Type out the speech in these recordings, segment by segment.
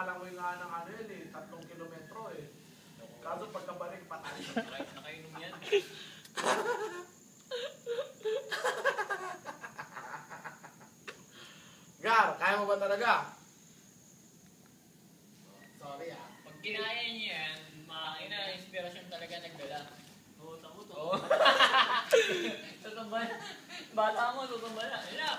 akala ko yung nga ng ano yun eh, 3 kilometro eh. Kaso pagkabalik, patay. Nakainom yan. Gar, kaya mo ba talaga? Sorry ah. Pag kinaya niya yan, inspirasyon talaga nagdala. Oo, tamo to. Oo. Tutumba na. Bata mo, tutumba na. Ayun na.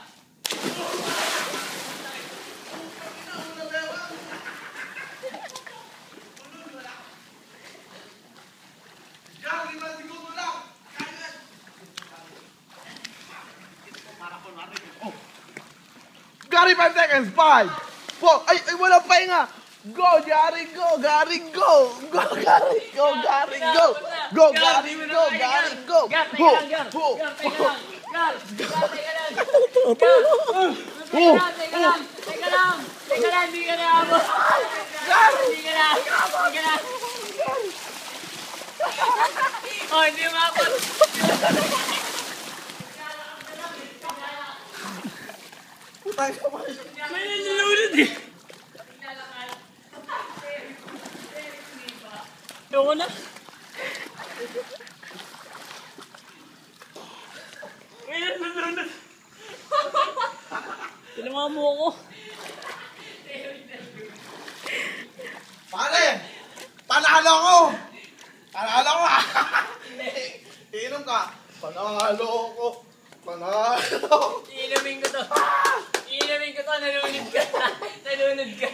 Gary, 5 seconds. 5, 4, ay, walang pahinga. Go, Gary, go, Gary, go. Go, Gary, go, Gary, go. Go, Gary, go, Gary, go. Gar, teka lang, Gar. Gar, teka lang. Gar, teka lang. Teka lang. Teka lang, hindi ka na abot. Hindi ka na. Oh, hindi umabot. May nalulunod eh. Ayoko na. May nalulunod. Tinama mo ako. Pare! Panalo ko! Panalo ko! Inom ka! Panalo ko! Panalo! Iinumin ko to. Nalunod ka.